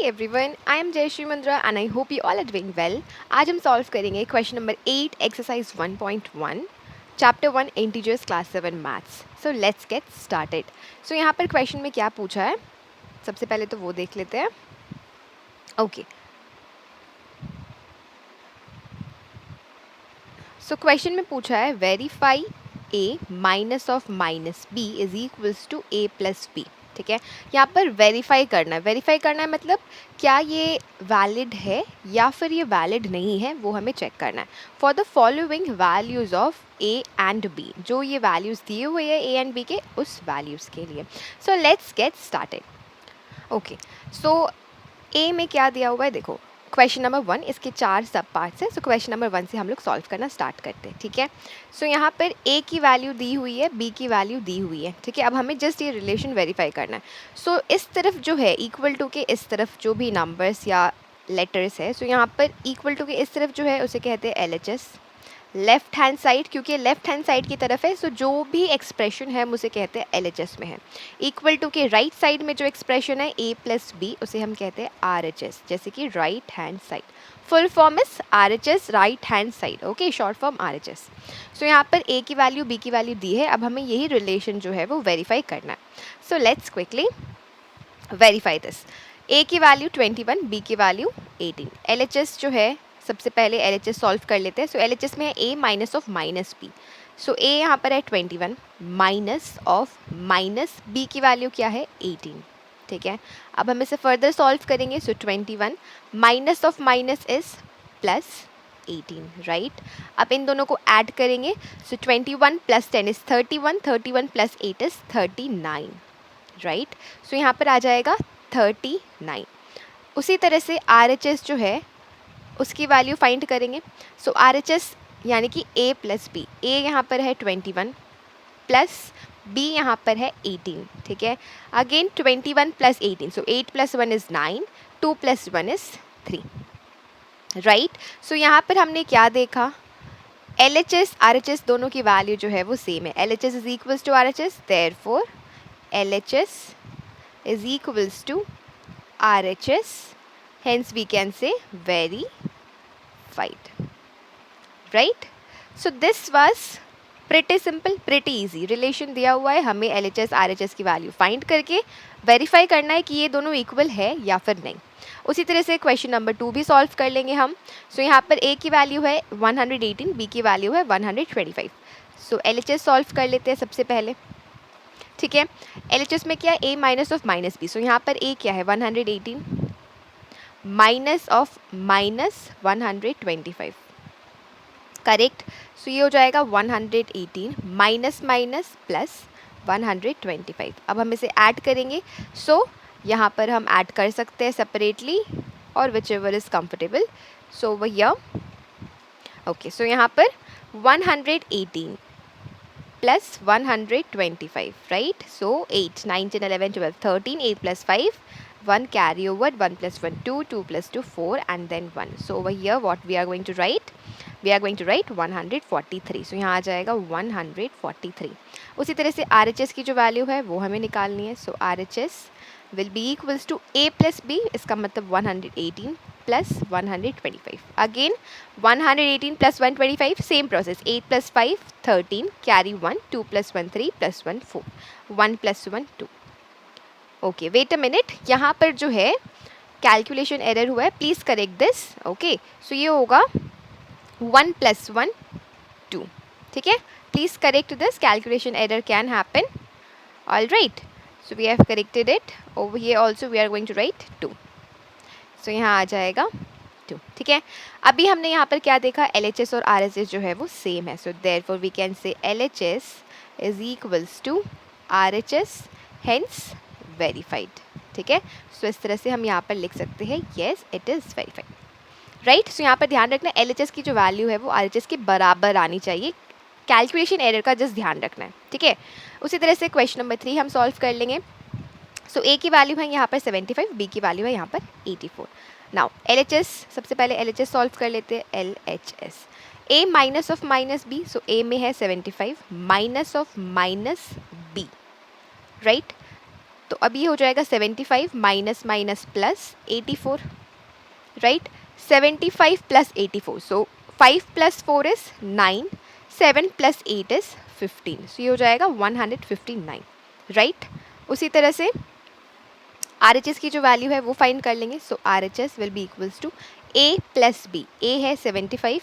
everyone, I am Jayashree Mundra and I hope you all are doing well. आज हम solve करेंगे question number 8 exercise 1.1 chapter 1 integers class 7 maths. So let's get started. So यहाँ पर question में क्या पूछा है, सबसे पहले तो वो देख लेते हैं. ओके, सो क्वेश्चन में पूछा है verify a minus of minus b is equals to a plus b. ठीक है, यहाँ पर वेरीफाई करना है. वेरीफाई करना है मतलब क्या ये वैलिड है या फिर ये वैलिड नहीं है, वो हमें चेक करना है. For the following values of a and b, जो ये वैल्यूज़ दिए हुए हैं a एंड b के, उस वैल्यूज़ के लिए. सो let's get started. Okay, so a में क्या दिया हुआ है, देखो क्वेश्चन नंबर 1, इसके 4 सब पार्ट्स हैं. सो क्वेश्चन नंबर 1 से हम लोग सॉल्व करना स्टार्ट करते हैं. ठीक है, सो यहाँ पर a की वैल्यू दी हुई है, b की वैल्यू दी हुई है. ठीक है, अब हमें जस्ट ये रिलेशन वेरीफाई करना है. सो इस तरफ जो है इक्वल टू के इस तरफ जो भी नंबर्स या लेटर्स है, सो यहाँ पर इक्वल टू के इस तरफ जो है उसे कहते हैं LHS. लेफ्ट हैंड साइड, क्योंकि लेफ्ट हैंड साइड की तरफ है, सो जो भी एक्सप्रेशन है हम उसे कहते हैं LHS में है. इक्वल टू के राइट साइड में जो एक्सप्रेशन है a प्लस b, उसे हम कहते हैं RHS, जैसे कि right hand side. Full form is RHS, right hand side. Okay, short form RHS. सो यहाँ पर a की वैल्यू b की वैल्यू दी है. अब हमें यही रिलेशन जो है वो वेरीफाई करना है. So let's quickly verify this. a की वैल्यू 21, b की वैल्यू 18. LHS जो है, सबसे पहले LHS सॉल्व कर लेते हैं. सो LHS में है a minus of minus b. So a यहाँ पर है 21 माइनस ऑफ माइनस b की वैल्यू क्या है 18. ठीक है, अब हम इसे फर्दर सॉल्व करेंगे. So 21 minus of minus is plus 18, right. अब इन दोनों को ऐड करेंगे. So 21 plus 10 is 31, 31 plus 8 is 39, right. So यहाँ पर आ जाएगा 39. उसी तरह से RHS जो है उसकी वैल्यू फाइंड करेंगे. सो RHS यानी कि a प्लस बी. a यहाँ पर है 21 प्लस b यहाँ पर है 18. ठीक है, again 21 plus 18, so 8 plus 1 is 9, 2 plus 1 is 3, right. So यहाँ पर हमने क्या देखा, LHS RHS दोनों की वैल्यू जो है वो सेम है. LHS is equals to RHS, therefore LHS is equals to RHS, hence we can say verified, right. So this was pretty simple, pretty easy. Relation दिया हुआ है, हमें LHS RHS की वैल्यू फाइंड करके वेरीफाई करना है कि ये दोनों इक्वल है या फिर नहीं. उसी तरह से क्वेश्चन नंबर 2 भी सॉल्व कर लेंगे हम. सो यहाँ पर a की वैल्यू है 118, b की वैल्यू है 125. सो LHS सॉल्व कर लेते हैं सबसे पहले. ठीक है, LHS में क्या है a minus of minus B. So यहाँ पर a क्या है 118 minus of minus 125, correct. So ये हो जाएगा 118 माइनस माइनस प्लस 125. अब हम इसे ऐड करेंगे. सो यहाँ पर हम ऐड कर सकते हैं सेपरेटली और विच एवर इज़ कम्फर्टेबल. सो वह ओके, सो यहाँ पर 118 plus 125, right. So 8, 9, 10, 11, 12, 13, 8 plus 5, 1 carry over, 1 plus 1, 2, 2 plus 2, 4 and then 1. So over here what we are going to write, we are going to write 143. So यहाँ आ जाएगा 143. उसी तरह से RHS की जो वैल्यू है वो हमें निकालनी है. So RHS will be equals to a plus b, इसका मतलब 118 plus 125. Again 118 plus 125, same process. 8 plus 5 13, carry 1, 2 plus 1 3 plus 1 4, 1 plus 1 2. Okay, wait a minute, यहाँ पर जो है कैलकुलेशन एरर हुआ है, please correct this. Okay, so ये होगा 1 plus 1 2. ठीक है, please correct this, calculation error can happen. All right, so we have corrected it. Over here also we are going to write 2. So यहाँ आ जाएगा 2. ठीक है, अभी हमने यहाँ पर क्या देखा, LHS और RHS जो है वो सेम है. So therefore we can say LHS is equals to RHS, hence verified. ठीक है, सो इस तरह से हम यहाँ पर लिख सकते हैं yes it is verified, right. So यहाँ पर ध्यान रखना LHS की जो वैल्यू है वो RHS के बराबर आनी चाहिए. कैलकुलेशन एरर का जस्ट ध्यान रखना है. ठीक है, उसी तरह से क्वेश्चन नंबर 3 हम सॉल्व कर लेंगे. सो a की वैल्यू है यहाँ पर 75, b की वैल्यू है यहाँ पर 84. नाउ LHS, सबसे पहले LHS सॉल्व कर लेते हैं. LHS a minus of minus b. So a में है 75 minus of minus b, right. तो अभी हो जाएगा 75 minus minus plus 84, right. 75 plus 84, so 5 plus 4 is 9, 7 plus 8 is 15, सो ये हो जाएगा 159, राइट. उसी तरह से आर एच एस की जो वैल्यू है वो फाइंड कर लेंगे. So R H S will be equals to A plus B. A है 75,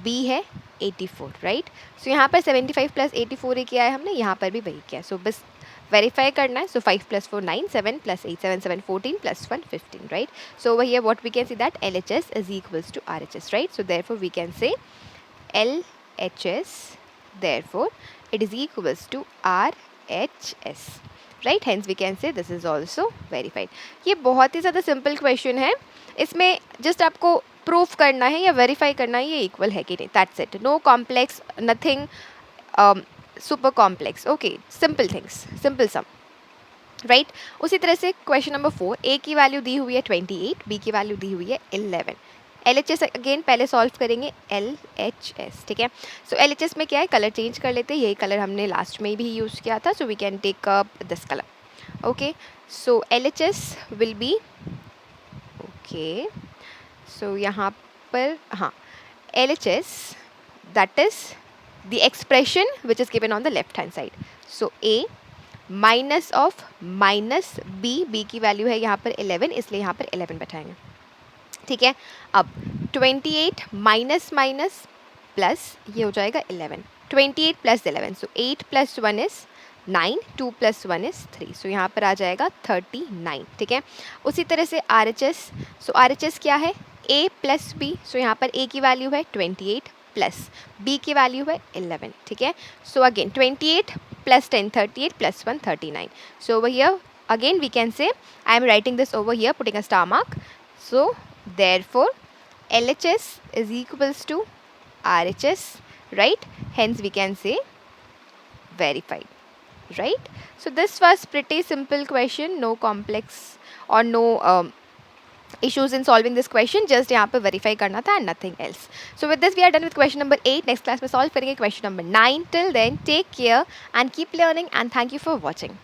बी है 84, राइट. सो यहाँ पर 75 प्लस 84 किया है हमने, यहाँ पर भी वही किया है. सो बस वेरीफाई करना है. So 5 plus 4 9, 7 plus 8 7 7 14 plus 1 15, right. So वही है what we can see that L H S is equals to R H S, right. So therefore we can say L H S, therefore it is equals to RHS, right. Hence we can say this is also verified. ये बहुत ही ज़्यादा simple question है. इसमें just आपको proof करना है या verify करना है ये इक्वल है कि नहीं, that's it. No complex, nothing super complex. Okay, simple things, simple sum, right. उसी तरह से क्वेश्चन नंबर 4, ए की वैल्यू दी हुई है 28, बी की वैल्यू दी हुई है 11. एल एच एस अगेन पहले सॉल्व करेंगे. एल एच एस, ठीक है. सो एल एच एस में क्या है, कलर चेंज कर लेते हैं. यही कलर हमने लास्ट में भी यूज़ किया था. So we can take up this colour. Okay, so L H S will be, okay, so यहाँ पर हाँ, L H S that is the expression which is given on the left hand side. So A minus of minus B, B की value है यहाँ पर 11, इसलिए यहाँ पर 11 बैठाएंगे, ठीक है. अब 28 माइनस माइनस प्लस ये हो जाएगा 11, 28 plus 11, so 8 plus 1 is 9, 2 plus 1 is 3, सो यहाँ पर आ जाएगा 39, ठीक है. उसी तरह से are H S, so R H S क्या है, ए प्लस बी. सो यहाँ पर ए की वैल्यू है 28 प्लस बी की वैल्यू है 11, ठीक है. So again 28 plus 10 38 plus 1 39. So over here again we can say, I am writing this over here putting a star mark. So therefore LHS is equals to RHS, right. Hence we can say verified, right. So this was pretty simple question, no complex or no issues in solving this question, just यहाँ पे verify करना था and nothing else. So with this we are done with question number 8. next class में solve करेंगे question number 9. till then take care and keep learning and thank you for watching.